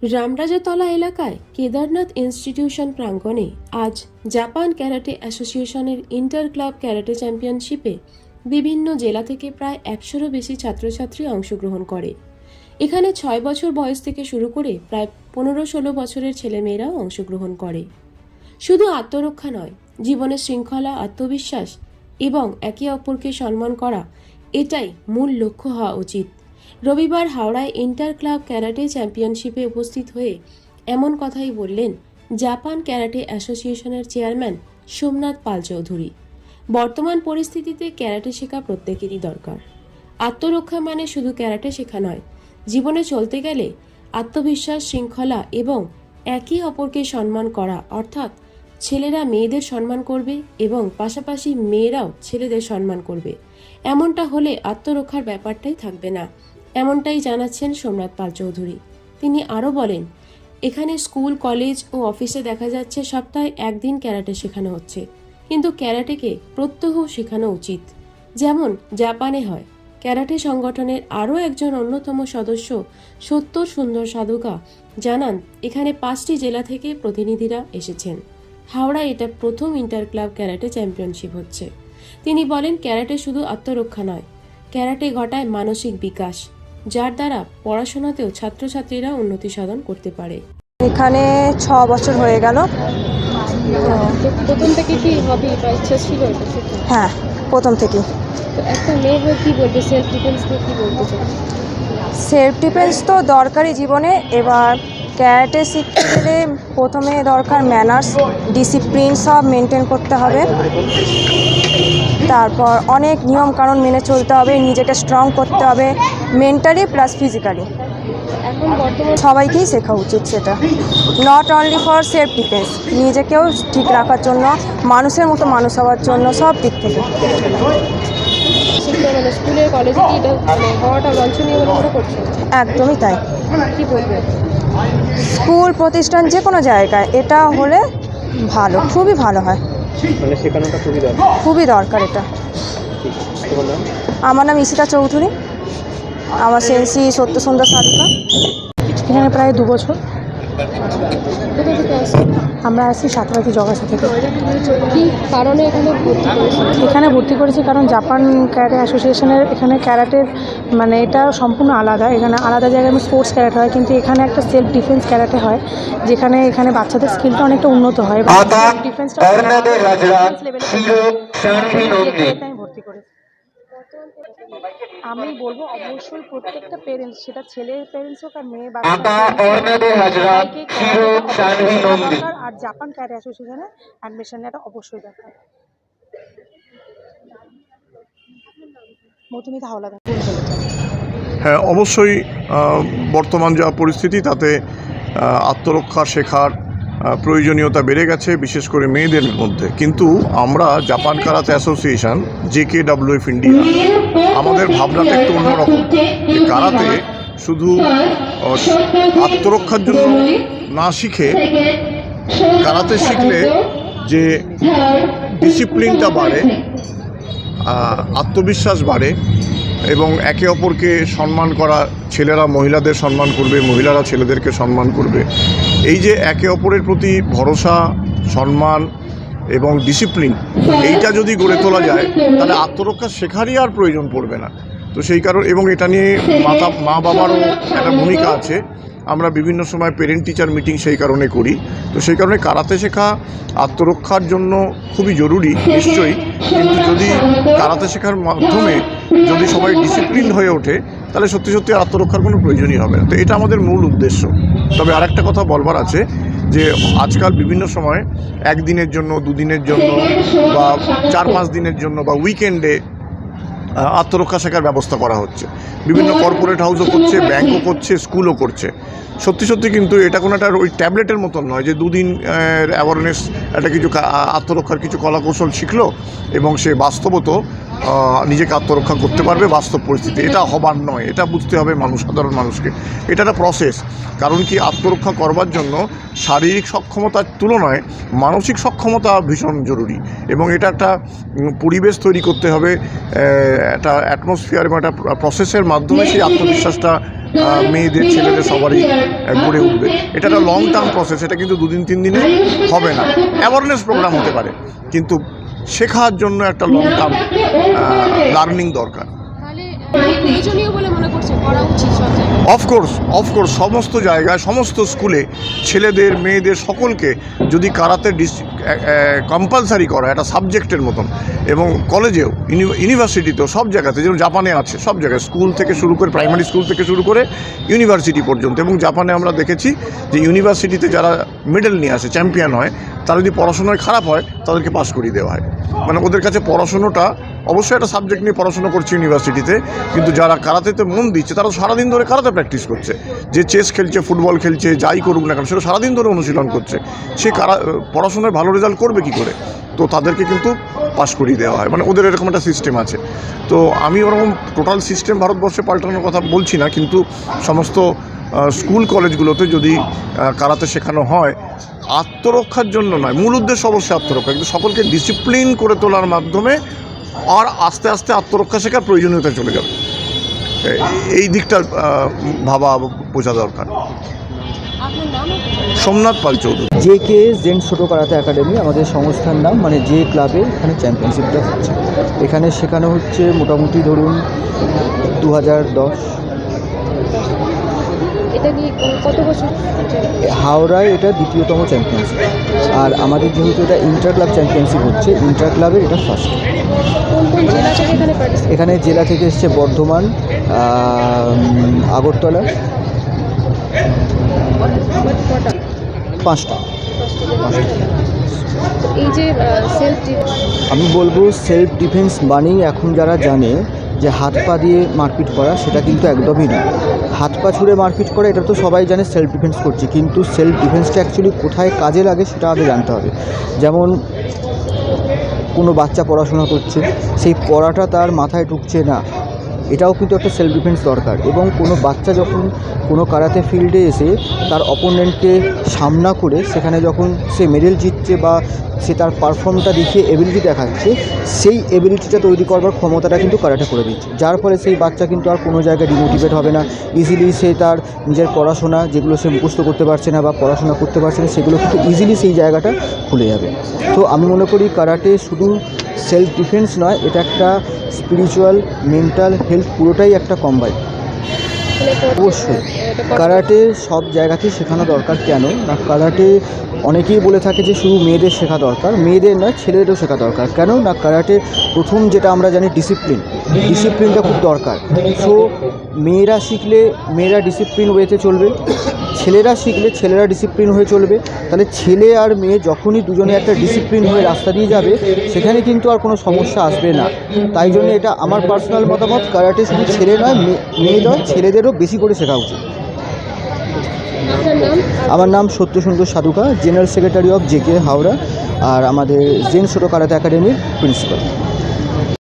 রামরাজাতলা এলাকায় কেদারনাথ ইনস্টিটিউশন প্রাঙ্গণে আজ জাপান ক্যারাটে অ্যাসোসিয়েশনের ইন্টার ক্লাব ক্যারাটে চ্যাম্পিয়নশিপে বিভিন্ন জেলা থেকে প্রায় 100-রও বেশি ছাত্রছাত্রী অংশগ্রহণ করে। এখানে 6 বছর বয়স থেকে শুরু করে প্রায় 15-16 বছরের ছেলেমেয়েরাও অংশগ্রহণ করে। শুধু আত্মরক্ষা নয়, জীবনের শৃঙ্খলা, আত্মবিশ্বাস এবং একে অপরকে সম্মান করা এটাই মূল লক্ষ্য হওয়া উচিত। রবিবার হাওড়ায় ইন্টার ক্লাব ক্যারাটে চ্যাম্পিয়নশিপে উপস্থিত হয়ে এমন কথাই বললেন জাপান ক্যারাটে অ্যাসোসিয়েশনের চেয়ারম্যান সোমনাথ পাল চৌধুরী। বর্তমান পরিস্থিতিতে ক্যারাটে শেখা প্রত্যেকেরই দরকার। আত্মরক্ষা মানে শুধু ক্যারাটে শেখা নয়, জীবনে চলতে গেলে আত্মবিশ্বাস, শৃঙ্খলা এবং একে অপরকে সম্মান করা, অর্থাৎ ছেলেরা মেয়েদের সম্মান করবে এবং পাশাপাশি মেয়েরাও ছেলেদের সম্মান করবে। এমনটা হলে আত্মরক্ষার ব্যাপারটাই থাকবে না, এমনটাই জানাচ্ছেন সোমনাথ পাল চৌধুরী। তিনি আরও বলেন, এখানে স্কুল, কলেজ ও অফিসে দেখা যাচ্ছে সপ্তাহে একদিন ক্যারাটে শেখানো হচ্ছে, কিন্তু ক্যারাটেকে প্রত্যহ শেখানো উচিত, যেমন জাপানে হয়। ক্যারাটে সংগঠনের আরও একজন অন্যতম সদস্য সত্তর সুন্দর সাধুকা জানান, এখানে 5টি জেলা থেকে প্রতিনিধিরা এসেছেন। হাওড়ায় এটা প্রথম ইন্টার ক্লাব ক্যারাটে চ্যাম্পিয়নশিপ হচ্ছে। তিনি বলেন, ক্যারাটে শুধু আত্মরক্ষা নয়, ক্যারাটে ঘটায় মানসিক বিকাশ, যার দ্বারা পড়াশোনাতেও ছাত্রছাত্রীরা উন্নতি সাধন করতে পারে। এখানে 6 বছর হয়ে গেল। প্রথম থেকে কি হবি বা ইচ্ছা ছিল এটা শেখার? হ্যাঁ, প্রথম থেকেই। তো একটা মেয়ে হয়ে কি বলবে, সেলফ ডিফেন্স নিয়ে কি বলতে চাই? সেলফ ডিফেন্স তো দরকারি জীবনে। এবার ক্যারাটে শিখতে গেলে প্রথমে দরকার ম্যানার্স, ডিসিপ্লিন সব মেনটেন করতে হবে। তারপর অনেক নিয়ম কানুন মেনে চলতে হবে, নিজেকে স্ট্রং করতে হবে মেন্টালি প্লাস ফিজিক্যালি। এখন বর্তমানে সবাইকেই শেখা উচিত সেটা, not only for self defence, নিজেকেও ঠিক রাখার জন্য, মানুষের মতো মানুষ হওয়ার জন্য, সব দিক থেকে। মানে স্কুলে, কলেজে কি এটা হওয়াটা বাঞ্ছনীয় বলে মনে করছো? একদমই তাই। কি বলবে? স্কুল, প্রতিষ্ঠান, যে কোনো জায়গায় এটা হলে ভালো, খুবই ভালো হয়। মানে শেখানোটা খুবই দরকার। খুবই দরকার এটা। তোমার নাম? আমার নাম ঈশিতা চৌধুরী, আমার সেন্সি সত্য সুন্দর সাধুকা। এখানে প্রায় 2 বছর। কোথা থেকে আসছে? আমরা আসছি সাতরাতি জগাছা থেকে। কি কারণে এখানে ভর্তি করেছে? এখানে ভর্তি করেছি কারণ জাপান ক্যারাটে অ্যাসোসিয়েশনের এখানে ক্যারাটের মানে এটা সম্পূর্ণ আলাদা। এখানে আলাদা জায়গায় স্পোর্টস ক্যারাটে হয়, কিন্তু এখানে একটা সেলফ ডিফেন্স ক্যারাটে হয়, যেখানে এখানে বাচ্চাদের স্কিলটা অনেকটা উন্নত হয়। সেলফ ডিফেন্সটা আমি ভর্তি করেছি। আমি বলবো অবশ্যই প্রত্যেকটা পেরেন্টস, সেটা ছেলের পেরেন্টস হোক আর মেয়ে দরকার, আর জাপান ক্যারাটে অ্যাসোসিয়েশনে অ্যাডমিশন নেওয়াটা অবশ্যই দরকার। মধুমিতা হাওলাদার। হ্যাঁ, অবশ্যই বর্তমান যা পরিস্থিতি তাতে আত্মরক্ষা শেখার প্রয়োজনীয়তা বেড়ে গেছে, বিশেষ করে মেয়েদের মধ্যে। কিন্তু আমরা Japan karate association JKWF India, আমাদের ভাবনাটা একটু অন্যরকম। ক্যারাটে শুধু আত্মরক্ষার জন্য না শিখে, ক্যারাটে শিখলে যে ডিসিপ্লিনটা বাড়ে, আত্মবিশ্বাস বাড়ে এবং একে অপরকে সম্মান করা, ছেলেরা মহিলাদের সম্মান করবে, মহিলারা ছেলেদেরকে সম্মান করবে। এই যে একে অপরের প্রতি ভরসা, সম্মান এবং ডিসিপ্লিন, এইটা যদি গড়ে তোলা যায় তাহলে আত্মরক্ষা শেখারই আর প্রয়োজন পড়বে না। তো সেই কারণ, এবং এটা নিয়ে মা বাবারও একটা ভূমিকা আছে। আমরা বিভিন্ন সময় পেরেন্ট টিচার মিটিং সেই কারণে করি। তো সেই কারণে ক্যারাটে শেখা আত্মরক্ষার জন্য খুবই জরুরি নিশ্চয়ই, কিন্তু যদি ক্যারাটে শেখার মাধ্যমে যদি সবাই ডিসিপ্লিন হয়ে ওঠে তাহলে সত্যি সত্যি আত্মরক্ষার কোনো প্রয়োজনই হবে না। তো এটা আমাদের মূল উদ্দেশ্য। তবে আরেকটা কথা বলবার আছে যে আজকাল বিভিন্ন সময় 1 দিনের জন্য, 2 দিনের জন্য বা 4-5 দিনের জন্য বা উইকেন্ডে আত্মরক্ষা শেখার ব্যবস্থা করা হচ্ছে। বিভিন্ন কর্পোরেট হাউসও করছে, ব্যাংকও করছে, স্কুলও করছে। সত্যি সত্যি কিন্তু এটা কোনো একটা ওই ট্যাবলেটের মতন নয় যে 2 দিন অ্যাওয়ারনেস, একটা কিছু আত্মরক্ষার কিছু কলাকৌশল শিখলো এবং সে বাস্তবত নিজেকে আত্মরক্ষা করতে পারবে বাস্তব পরিস্থিতি। এটা হবার নয়, এটা বুঝতে হবে সাধারণ মানুষকে। এটা একটা প্রসেস। কারণ কি, আত্মরক্ষা করবার জন্য শারীরিক সক্ষমতার তুলনায় মানসিক সক্ষমতা ভীষণ জরুরি এবং এটা একটা পরিবেশ তৈরি করতে হবে, একটা অ্যাটমসফিয়ার এবং একটা প্রসেসের মাধ্যমে সেই আত্মবিশ্বাসটা মেয়েদের ছেলেদের সবারই গড়ে উঠবে। এটা একটা লং টার্ম প্রসেস, এটা কিন্তু 2 দিন 3 দিনে হবে না। অ্যাওয়ারনেস প্রোগ্রাম হতে পারে, কিন্তু শেখার জন্য একটা লং টার্ম লার্নিং দরকার। প্রয়োজনীয় বলে মনে করছে, করা উচিত সব জায়গায়। অফকোর্স সমস্ত জায়গায়, সমস্ত স্কুলে ছেলেদের মেয়েদের সকলকে যদি কারাতে কম্পালসারি করা একটা সাবজেক্টের মতন, এবং কলেজেও ইউনিভার্সিটিতেও সব জায়গাতে, যেমন জাপানে আছে সব জায়গায়, স্কুল থেকে শুরু করে প্রাইমারি স্কুল থেকে শুরু করে ইউনিভার্সিটি পর্যন্ত। এবং জাপানে আমরা দেখেছি যে ইউনিভার্সিটিতে যারা মেডেল নিয়ে আসে, চ্যাম্পিয়ন হয়, তারা যদি পড়াশোনায় খারাপ হয় তাদেরকে পাশ করিয়ে দেওয়া হয়। মানে ওদের কাছে পড়াশোনাটা, অবশ্যই একটা সাবজেক্ট নিয়ে পড়াশোনা করছে ইউনিভার্সিটিতে, কিন্তু যারা কারাতেতে মন দিচ্ছে তারা সারাদিন ধরে কারাতে প্র্যাকটিস করছে। যে চেস খেলছে, ফুটবল খেলছে, যাই করুক না কেন, সেটা সারাদিন ধরে অনুশীলন করছে, সে পড়াশোনায় ভালো রেজাল্ট করবে কী করে? তো তাদেরকে কিন্তু পাশ করিয়ে দেওয়া হয়। মানে ওদের এরকম একটা সিস্টেম আছে। তো আমি ওরকম টোটাল সিস্টেম ভারতবর্ষে পাল্টানোর কথা বলছি না, কিন্তু সমস্ত স্কুল কলেজগুলোতে যদি কারাতে শেখানো হয়, আত্মরক্ষার জন্য নয়, মূল উদ্দেশ্য অবশ্যই আত্মরক্ষা, কিন্তু সকলকে ডিসিপ্লিন করে তোলার মাধ্যমে আর আস্তে আস্তে আত্মরক্ষা শেখার প্রয়োজনীয়তা চলে যাবে। এই দিকটা ভাবা বোঝা দরকার। সোমনাথ পাল চৌধুরী। JK জেন ছোটো কারাতে একাডেমি আমাদের সংস্থার নাম, মানে যে ক্লাবে এখানে চ্যাম্পিয়নশিপটা হচ্ছে। এখানে শেখানো হচ্ছে মোটামুটি ধরুন 2010। এটা কি কত বছর? হাওড়ায় এটা দ্বিতীয়তম চ্যাম্পিয়নশিপ, আর আমাদের যেহেতু এটা ইন্টার ক্লাব চ্যাম্পিয়নশিপ হচ্ছে, ইন্টার ক্লাবের এটা ফার্স্ট। কোন কোন জেলা থেকে এখানে participate? এখানে জেলা থেকে এসছে বর্ধমান, আগরতলা, 5টা। এই যে সেলফ আমি বলবো সেলফ ডিফেন্স মানেই এখন যারা জানে যে হাত পা দিয়ে মারপিট করা, সেটা কিন্তু একদমই না। হাত পা ছুঁড়ে মারপিট করা এটা তো সবাই জানে সেলফ ডিফেন্স করছে, কিন্তু সেলফ ডিফেন্সটা অ্যাকচুয়ালি কোথায় কাজে লাগে সেটা আগে জানতে হবে। যেমন কোনো বাচ্চা পড়াশোনা করছে, সেই পড়াটা তার মাথায় ঢুকছে না, এটাও কিন্তু একটা সেলফ ডিফেন্স দরকার। এবং কোনো বাচ্চা যখন কোনো কারাতে ফিল্ডে এসে তার অপোনেন্টকে সামনা করে সেখানে যখন সে মেডেল জিতছে বা সে তার পারফর্মটা দেখিয়ে এবিলিটি দেখাচ্ছে, সেই এবিলিটিটা তৈরি করবার ক্ষমতাটা কিন্তু কারাটে করে দিচ্ছে, যার ফলে সেই বাচ্চা কিন্তু আর কোনো জায়গায় ডিমোটিভেট হবে না। ইজিলি সে তার নিজের পড়াশোনা যেগুলো সে মুখস্থ করতে পারছে না বা পড়াশোনা করতে পারছে না, সেগুলো কিন্তু ইজিলি সেই জায়গাটা খুলে যাবে। তো আমি মনে করি কারাটে শুধু সেলফ ডিফেন্স নয়, এটা একটা স্পিরিচুয়াল, মেন্টাল হেলথ পুরোটাই একটা কম্বাইন। অবশ্যই কারাটে সব জায়গাতেই শেখানো দরকার। কেন না, কারাটে অনেকেই বলে থাকে যে শুধু মেয়েদের শেখা দরকার, মেয়েদের নয় ছেলেদেরও শেখা দরকার। কেন না, কারাটে প্রথম যেটা আমরা জানি ডিসিপ্লিনটা খুব দরকার। সো মেয়েরা শিখলে মেয়েরা ডিসিপ্লিন ওয়েতে চলবে, ছেলেরা শিখলে ছেলেরা ডিসিপ্লিন হয়ে চলবে। তাহলে ছেলে আর মেয়ে যখনই দুজনে একটা ডিসিপ্লিন হয়ে রাস্তা দিয়ে যাবে, সেখানে কিন্তু আর কোনো সমস্যা আসবে না। তাই জন্য এটা আমার পার্সোনাল মতামত, কারাটে শুধু ছেলে নয়, মেয়ে নয়, ছেলেদেরও বেশি করে শেখা উচিত। আমার নাম সত্যসুন্দর সাধুকা, general secretary of JK Howrah, আর আমাদের জেন ছোটো কারাতে একাডেমির প্রিন্সিপাল।